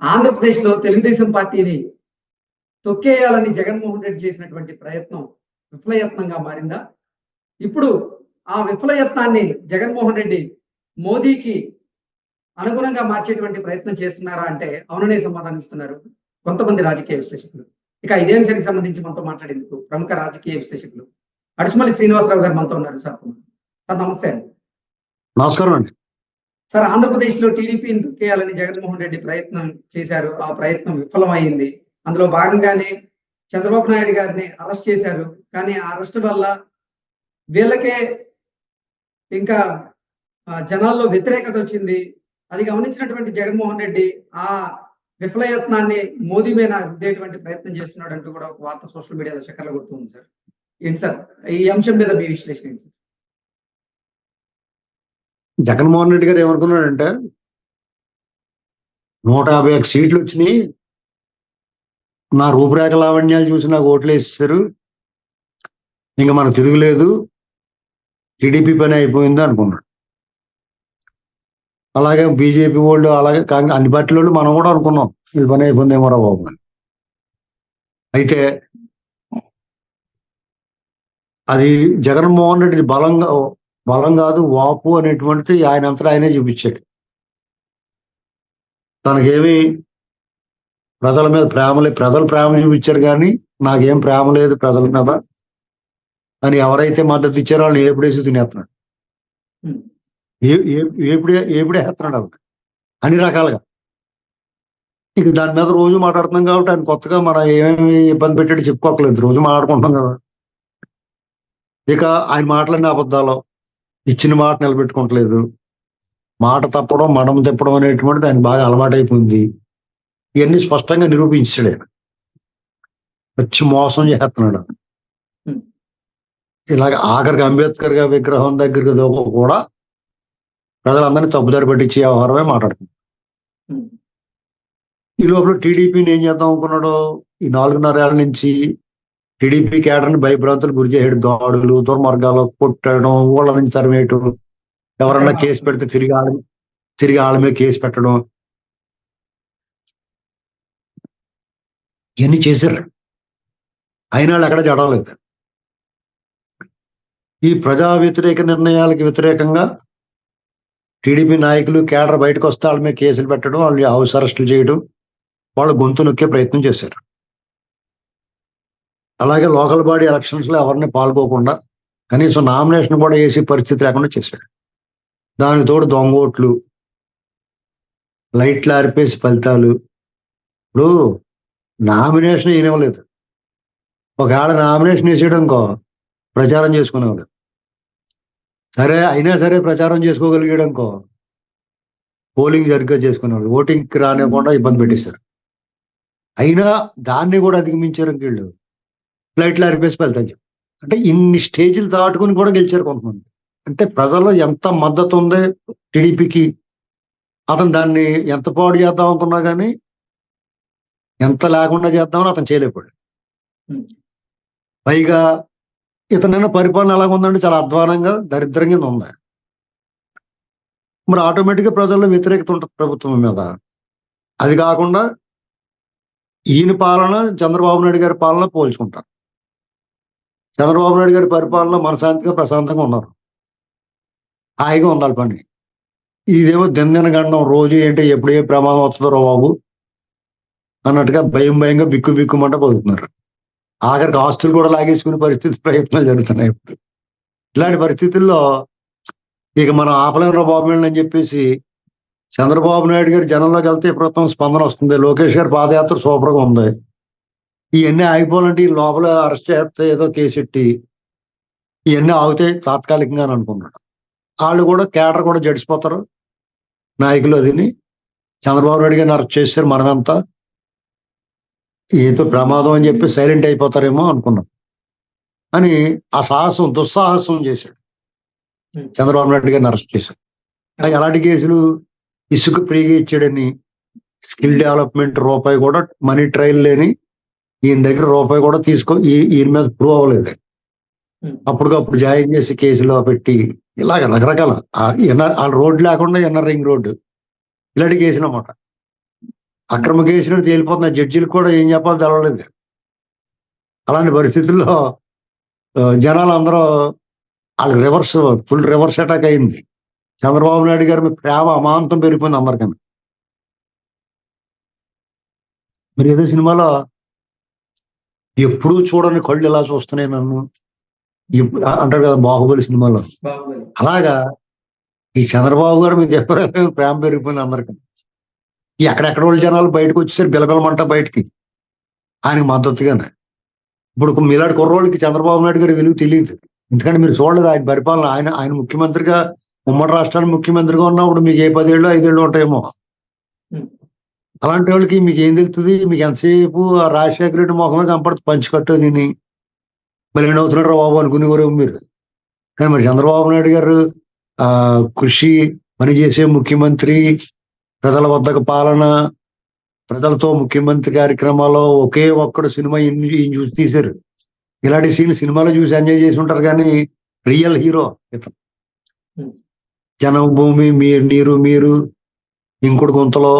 ఆంధ్రప్రదేశ్‌లో తెలుగుదేశం పార్టీని తొక్కేయాలని జగన్మోహన్ రెడ్డి చేసినటువంటి ప్రయత్నం విఫలయత్నంగా మారిందా? ఇప్పుడు ఆ విఫలయత్నాన్ని జగన్మోహన్ రెడ్డి మోదీకి అనుగుణంగా మార్చేటువంటి ప్రయత్నం చేస్తున్నారా అంటే అవుననే సమాధానం ఇస్తున్నారు కొంతమంది రాజకీయ విశ్లేషకులు. ఇక ఇదే అంశానికి సంబంధించి మనతో మాట్లాడేందుకు ప్రముఖ రాజకీయ విశ్లేషకులు అడుసుమల్లి శ్రీనివాసరావు గారు మనతో ఉన్నారు. సార్ నమస్తే అండి. నమస్కారం అండి. సార్, ఆంధ్రప్రదేశ్‌లో టీడీపీని తొక్కేయాలని జగన్మోహన్ రెడ్డి ప్రయత్నం చేశారు. ఆ ప్రయత్నం విఫలమైంది. అందులో భాగంగానే చంద్రబాబు నాయుడు గారిని అరెస్ట్ చేశారు. కానీ ఆ అరెస్ట్ వల్ల వీళ్ళకే ఇంకా జనాల్లో వ్యతిరేకత వచ్చింది. అది గమనించినటువంటి జగన్మోహన్ రెడ్డి ఆ విఫలయత్నాన్ని మోదీ మీద రుద్దేటువంటి ప్రయత్నం చేస్తున్నాడంటూ కూడా ఒక వార్త సోషల్ మీడియాలో చక్కర్లు కొడుతుంది సార్. ఏంటి సార్ ఈ అంశం మీద మీ విశ్లేషణ ఏంటి సార్? జగన్మోహన్ రెడ్డి గారు ఏమనుకున్నాడంటే 151 సీట్లు వచ్చినాయి, నా రూపురేఖ లావణ్యాలు చూసి నాకు ఓట్లు వేసేసారు, ఇంకా మనకు తిరుగులేదు, టీడీపీ పని అయిపోయింది అనుకున్నాడు. అలాగే బీజేపీ వాళ్ళు, అలాగే అన్ని పార్టీల వాళ్ళు మనం కూడా అనుకున్నాం ఇది పని అయిపోయిందేమో రా బాబు అని. అయితే అది జగన్మోహన్ రెడ్డి బలం కాదు, వాపు అనేటువంటిది ఆయన అంతటా ఆయనే చూపించాడు. తనకేమి ప్రజల మీద ప్రజలు ప్రేమ చూపించారు, కానీ నాకేం ప్రేమ లేదు ప్రజల మీద అని ఎవరైతే మద్దతు ఇచ్చారో వాళ్ళని ఏపుడేసి తినేస్తున్నాడు. ఏపుడేస్తున్నాడు అవి అన్ని రకాలుగా. ఇక దాని మీద రోజు మాట్లాడుతున్నాం కాబట్టి ఆయన కొత్తగా మనం ఏమి ఇబ్బంది పెట్టాడు చెప్పుకోకలేదు, రోజు మాట్లాడుకుంటాం కదా. ఇక ఆయన మాట్లాడిన అబద్ధాలు, ఇచ్చిన మాట నిలబెట్టుకోవట్లేదు, మాట తప్పడం మడం తిప్పడం అనేటువంటిది ఆయన బాగా అలవాటైపోయింది. ఇవన్నీ స్పష్టంగా నిరూపించాడు. ఆయన వచ్చి మోసం చేస్తున్నాడు. ఇలాగ ఆఖరికి అంబేద్కర్ గారి విగ్రహం దగ్గరికి కూడా ప్రజలందరినీ తప్పుదారి పట్టించే వ్యవహారమే మాట్లాడుతుంది. ఈ లోపల టీడీపీని ఏం చేద్దాం అనుకున్నాడు, ఈ 4.5 ఏళ్ల నుంచి టీడీపీ కేడర్ని భయభ్రాంతులు గురి చేయడం, దాడులు, దుర్మార్గాలు, కొట్టడం, ఊళ్ళ నుంచి తరిమేయటం, ఎవరన్నా కేసు పెడితే తిరిగి వాళ్ళ మీద కేసు పెట్టడం, ఇవన్నీ చేశారు. అయినా వాళ్ళు ఎక్కడ జడవలేదు. ఈ ప్రజా వ్యతిరేక నిర్ణయాలకు వ్యతిరేకంగా టీడీపీ నాయకులు కేడర్ బయటకు వస్తే వాళ్ళ మీద కేసులు పెట్టడం, వాళ్ళు హౌస్ అరెస్టులు చేయడం, వాళ్ళు గొంతు నొక్కే ప్రయత్నం చేశారు. అలాగే లోకల్ బాడీ ఎలక్షన్స్ లో ఎవరిని పాల్గొకుండా కనీసం నామినేషన్ కూడా వేసే పరిస్థితి లేకుండా చేశాడు. దానికి తోడు దొంగ ఓట్లు, లైట్లు ఆరిపేసి ఫలితాలు. ఇప్పుడు నామినేషన్ వేయనివ్వలేదు, ఒకవేళ నామినేషన్ వేసేయడంకో ప్రచారం చేసుకునేవాడు. సరే అయినా సరే ప్రచారం చేసుకోగలిగేయడంకో పోలింగ్ సరిగ్గా చేసుకునేవాడు, ఓటింగ్కి రానివ్వకుండా ఇబ్బంది పెట్టేశారు. అయినా దాన్ని కూడా అధిగమించారు వీళ్ళు, లైట్లు ఆరిపేసి ఫలితాలు. అంటే ఇన్ని స్టేజీలు దాటుకుని కూడా గెలిచారు కొంతమంది. అంటే ప్రజల్లో ఎంత మద్దతు ఉంది టీడీపీకి, అతను దాన్ని ఎంత పాడు చేద్దాం అనుకున్నా కానీ ఎంత లేకుండా చేద్దామని అతను చేయలేకపోయాడు. పైగా ఇతనైనా పరిపాలన ఎలాగుందంటే చాలా అధ్వానంగా దరిద్రంగా ఉంది. మరి ఆటోమేటిక్గా ప్రజల్లో వ్యతిరేకత ఉంటుంది ప్రభుత్వం మీద. అది కాకుండా ఈయన పాలన చంద్రబాబు నాయుడు గారి పాలన పోల్చుకుంటారు. చంద్రబాబు నాయుడు గారి పరిపాలన మనశాంతిగా ప్రశాంతంగా ఉన్నారు, హాయిగా ఉండాలి పని. ఇదేమో దినదిన గండం, రోజు ఏంటి ఎప్పుడు ఏ ప్రమాదం వస్తుందో బాబు అన్నట్టుగా భయంగా బిక్కుమంట పోతున్నారు. ఆఖరికి ఆస్తులు కూడా లాగేసుకునే ప్రయత్నాలు జరుగుతున్నాయి ఇప్పుడు. ఇలాంటి పరిస్థితుల్లో ఇక మనం ఆపలేరు బాబు అని చెప్పేసి చంద్రబాబు నాయుడు గారి జనంలోకి వెళ్తే ప్రభుత్వం స్పందన వస్తుంది. లోకేష్ గారి పాదయాత్ర సూపర్గా ఉంది. ఇవన్నీ ఆగిపోవాలంటే ఈ లోపల అరెస్ట్ చేస్తే ఏదో కేసు ఎట్టి ఇవన్నీ ఆగితే తాత్కాలికంగా అని అనుకున్నాడు. వాళ్ళు కూడా కేడర్ కూడా జడిసిపోతారు నాయకులు. అదిని చంద్రబాబు నాయుడు గారిని అరెస్ట్ చేశారు, మనమంతా ఏదో ప్రమాదం అని చెప్పి సైలెంట్ అయిపోతారేమో అనుకున్నాం అని ఆ దుస్సాహసం చేశాడు. చంద్రబాబు నాయుడు గారిని అరెస్ట్ చేశాడు. ఎలాంటి కేసులు, ఇసుక ఫ్రీగా ఇచ్చాడని, స్కిల్ డెవలప్మెంట్ రూపాయి కూడా మనీ ట్రయల్ లేని ఈయన దగ్గర రూపాయి కూడా ఈయన మీద ప్రూవ్ అవ్వలేదు, అప్పటికప్పుడు జాయిన్ చేసి కేసులో పెట్టి ఇలాగ రకరకాల రోడ్డు లేకుండా ఎన్ఆర్ రింగ్ రోడ్డు ఇలాంటి కేసులు అన్నమాట. అక్రమ కేసులు తేలిపోతున్నాయి. జడ్జీలకు కూడా ఏం చెప్పాలో తెలవలేదు. అలాంటి పరిస్థితుల్లో జనాలు అందరూ వాళ్ళకి ఫుల్ రివర్స్ అటాక్ అయింది. చంద్రబాబు నాయుడు గారి మీద ప్రేమ అమాంతం పెరిగిపోయింది అందరికన్నా. మరి ఏదో సినిమాలో ఎప్పుడూ చూడని కళ్ళు ఎలా చూస్తున్నాయి నన్ను అంటాడు కదా బాహుబలి సినిమాలో. బాహుబలి. అలాగా ఈ చంద్రబాబు గారు మీరు చెప్పారు ప్రేమ పెరిగిపోయింది అందరికి. ఈ ఎక్కడెక్కడ వాళ్ళ జనాలు బయటకు వచ్చేసరి బిలబిలమంట బయటికి ఆయనకి మద్దతుగానే. ఇప్పుడు మీలాంటి కుర్రోళ్ళకి చంద్రబాబు నాయుడు గారి విలువ తెలియదు. ఎందుకంటే మీరు చూడలేదు ఆయన పరిపాలన. ఆయన ముఖ్యమంత్రిగా ఉమ్మడి రాష్ట్రానికి ముఖ్యమంత్రిగా ఉన్నప్పుడు మీకు ఏ 10 ఏళ్ళు 5 ఏళ్ళు ఉంటాయేమో. అలాంటి వాళ్ళకి మీకు ఏం తెలుస్తుంది? మీకు ఎంతసేపు ఆ రాజశేఖర రెడ్డి మొఖమే కనపడుతుంది పంచికట్టు తిని మళ్ళీ ఏమవుతున్నాడు రా బాబు అనుకునేవారు మీరు. కానీ మరి చంద్రబాబు నాయుడు గారు కృషి, పనిచేసే ముఖ్యమంత్రి, ప్రజల వద్దకు పాలన, ప్రజలతో ముఖ్యమంత్రి కార్యక్రమాల్లో ఒకే ఒక్కడు సినిమా ఈయన చూసి తీశారు. ఇలాంటి సినిమాలో చూసి ఎంజాయ్ చేసి ఉంటారు కానీ రియల్ హీరో ఇతను. జన్మభూమి, నీరు మీరు, ఇంకుడు గుంతలో,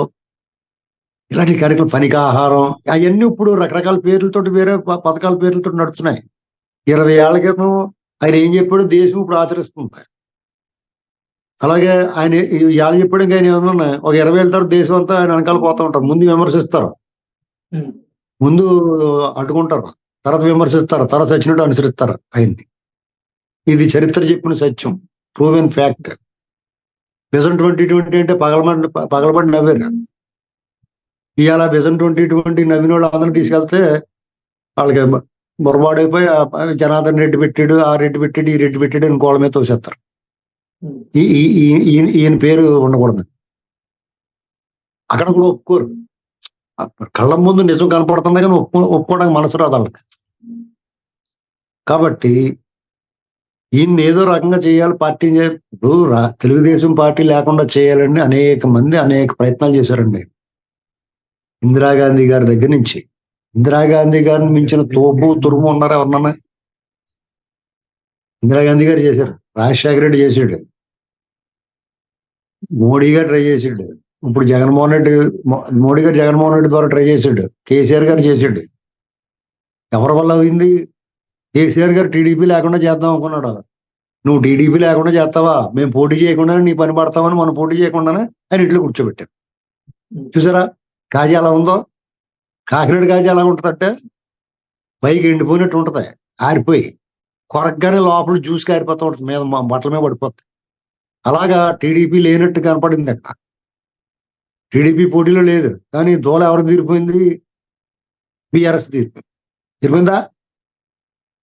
ఇలాంటి కార్యక్రమం, పనికి ఆహారం, అవన్నీ ఇప్పుడు రకరకాల పేర్లతో వేరే పథకాల పేర్లతో నడుస్తున్నాయి. 20 ఏళ్ల క్రితం ఆయన ఏం చెప్పాడు దేశం ఇప్పుడు ఆచరిస్తుంది. అలాగే ఆయన ఇవాళ చెప్పాడు ఇంకా ఆయన ఏమన్నా ఒక 20 ఏళ్ళ తర్వాత దేశం అంతా ఆయన వెనకాల పోతూ ఉంటారు. ముందు విమర్శిస్తారు, ముందు అడ్డుకుంటారు, తర్వాత విమర్శిస్తారు, తర్వాత సచ్చినట్టు అనుసరిస్తారు ఆయన్ని. ఇది చరిత్ర చెప్పిన సత్యం, ప్రూవెన్ ఫ్యాక్ట్. విజన్ 2020 అంటే పగలబడి నవ్వారు. ఇవాళ విజన్ 2020 నవ్విన వాళ్ళు అందరిని తీసుకెళ్తే వాళ్ళకి బొరబాడైపోయి జనార్దన్ రెడ్డి పెట్టాడు, ఆ రెడ్డి పెట్టాడు, ఈ రెడ్డి పెట్టాడు అని గోళ్ళ మీద తోసేస్తారు. ఈయన పేరు ఉండకూడదు. అక్కడ కూడా ఒప్పుకోరు. కళ్ళ ముందు నిజం కనపడుతుంది కానీ ఒప్పుకోవడానికి మనసు రాదు వాళ్ళకి. కాబట్టి ఈయన్ని ఏదో రకంగా చేయాలి పార్టీ. ఇప్పుడు తెలుగుదేశం పార్టీ లేకుండా చేయాలని అనేక మంది అనేక ప్రయత్నాలు చేశారండి. ఇందిరాగాంధీ గారి దగ్గర నుంచి. ఇందిరాగాంధీ గారిని మించిన తోపు తురుము ఉన్నారా ఎవరన్నా? ఇందిరాగాంధీ గారు చేశారు, రాజశేఖర రెడ్డి చేసాడు, మోడీ గారు ట్రై చేసాడు, ఇప్పుడు మోడీ గారు జగన్మోహన్ రెడ్డి ద్వారా ట్రై చేశాడు, కేసీఆర్ గారు చేశాడు. ఎవరి వల్ల అయింది? కేసీఆర్ గారు టీడీపీ లేకుండా చేద్దాం అనుకున్నాడు. నువ్వు టీడీపీ లేకుండా చేస్తావా, మేము పోటీ చేయకుండానే నీ పని పడతామని మనం పోటీ చేయకుండానే ఆయన ఇంట్లో కూర్చోబెట్టారు. చూసారా కాజీ ఎలా ఉందో? కాకినాడ కాజీ ఎలా ఉంటుందంటే పైకి ఎండిపోయినట్టు ఉంటది, ఆరిపోయి కొరకగానే లోపల జ్యూస్ కారిపోతూ ఉంటుంది, మీద బట్టల మీద పడిపోతుంది. అలాగా టీడీపీ లేనట్టు కనపడింది. అక్కడ టీడీపీ పోటీలో లేదు, కానీ దోల ఎవరు తీరిపోయింది? బీఆర్ఎస్ తీరిపోయిందా?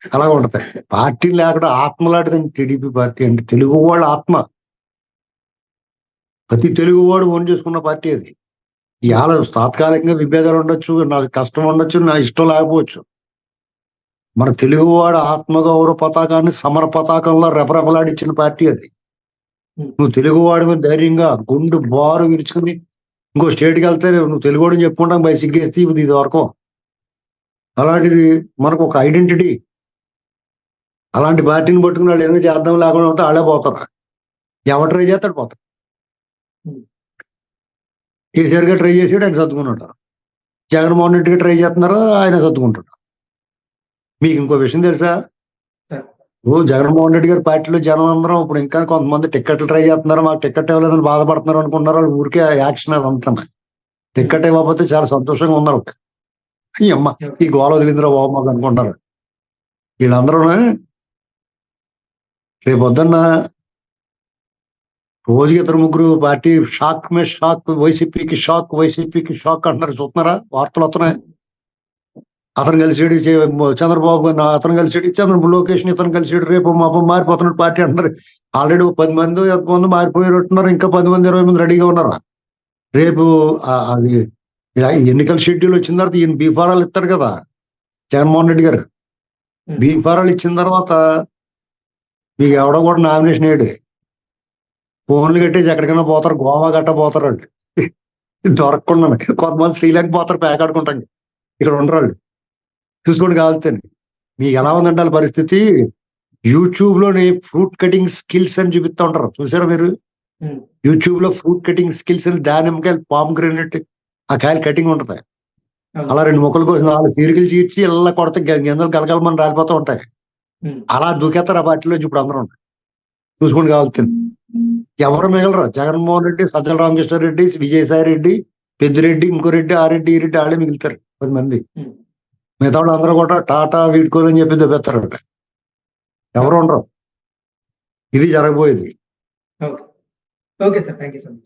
అలాగ ఉంటది. పార్టీ లేకుండా ఆత్మ లాంటిదండి టీడీపీ పార్టీ అంటే. తెలుగు వాళ్ళ ఆత్మ, ప్రతి తెలుగు వాడు ఓన్ చేసుకున్న పార్టీ అది. ఇవాళ తాత్కాలికంగా విభేదాలు ఉండొచ్చు, నాకు కష్టం ఉండొచ్చు, నా ఇష్టం లేకపోవచ్చు. మన తెలుగువాడు ఆత్మగౌరవ పతాకాన్ని సమర పతాకంలో రెపరెపలాడిచ్చిన పార్టీ అది. నువ్వు తెలుగువాడి మీద ధైర్యంగా గుండు బారు విరుచుకుని ఇంకో స్టేట్కి వెళ్తే నువ్వు తెలుగువాడిని చెప్పుకుంటాం బై సిగ్గేస్తే ఇది వరకు. అలాంటిది మనకు ఒక ఐడెంటిటీ. అలాంటి పార్టీని పట్టుకుని వాళ్ళు ఏమైనా చేద్దాం లేకుండా ఉంటే వాళ్ళే పోతారు. ఎవరు ట్రై చేస్తాడు పోతాడు. కేసీఆర్ గారు ట్రై చేసాడు, ఆయన సర్దుకున్నాడు. జగన్మోహన్ రెడ్డి గారు ట్రై చేస్తున్నారు, ఆయన సర్దుకుంటాడు. మీకు ఇంకో విషయం తెలుసా? జగన్మోహన్ రెడ్డి గారి పార్టీలో జనం అందరం ఇప్పుడు ఇంకా కొంతమంది టిక్కెట్లు ట్రై చేస్తున్నారు, మాకు టిక్కెట్ ఇవ్వలేదని బాధపడుతున్నారు అనుకుంటున్నారు. వాళ్ళు ఊరికే యాక్షన్ అది అంటున్నాయి. టిక్కెట్ ఇవ్వకపోతే చాలా సంతోషంగా ఉన్నారు. అమ్మ ఈ గోళ వదిలిందిరా బాబు మాకు అనుకుంటున్నారు. వీళ్ళందరూ రేపు పొద్దున్న రోజుకి 2-3 పార్టీ షాక్ మే షాక్, వైసీపీకి షాక్ అంటున్నారు. చూస్తున్నారా? వార్తలు వస్తున్నాయి. అతను కలిసాడు చంద్రబాబు, అతను కలిసాడు లోకేష్, ఇతను కలిసాడు, రేపు మారిపోతున్నాడు పార్టీ అంటున్నారు. ఆల్రెడీ 10 మంది ఎంతమంది మారిపోయినట్టున్నారు, ఇంకా 10 మంది 20 మంది రెడీగా ఉన్నారు. రేపు అది ఎన్నికల షెడ్యూల్ వచ్చిన తర్వాత ఈయన బీఫారాలు ఇస్తాడు కదా జగన్మోహన్ రెడ్డి గారు. బీఫారాలు ఇచ్చిన తర్వాత మీకు ఎవడో కూడా నామినేషన్ వేయడు. ఫోన్లు కట్టేసి ఎక్కడికైనా పోతారు, గోవా గట్ట పోతారు అండి దొరకకుండా. కొంతమంది శ్రీలంక పోతారు పేకాడుకుంటాం, ఇక్కడ ఉండరు. చూసుకోండి కావాలంటే. మీకు ఎలా ఉందంటే వాళ్ళ పరిస్థితి. యూట్యూబ్ లోని ఫ్రూట్ కటింగ్ స్కిల్స్ అని చూపిస్తూ ఉంటారు, చూసారా మీరు? యూట్యూబ్ లో ఫ్రూట్ కటింగ్ స్కిల్స్ అని దానిమ్మకాయలు, పామ్ గ్రెనేట్ ఆ కాయలు కటింగ్ ఉంటది. అవును అలా సార్. 2 ముక్కలు కోసి 4 చీరికలు చీర్చి ఇలా కొడితే గింజలు గలగలమని రాలిపోతూ ఉంటాయి. ఉమ్. అలా దూకేస్తారు ఆ పార్టీలోంచి ఇప్పుడు అందరూ. చూసుకుంటూ కావాల్సింది. ఎవరు మిగలరు. జగన్మోహన్ రెడ్డి, సజ్జల రామకృష్ణారెడ్డి, విజయసాయి రెడ్డి, పెద్దిరెడ్డి, ఇంకో రెడ్డి, ఆ రెడ్డి, ఈ రెడ్డి వాళ్ళే మిగులుతారు 10 మంది. ఉమ్. మిగతా వాళ్ళు అందరూ కూడా టాటా వీడ్కోలు చెప్పి దొబ్బేస్తారట. ఎవరు ఉండరు. ఇది జరగబోయేది. Okay okay sir, thank you so much.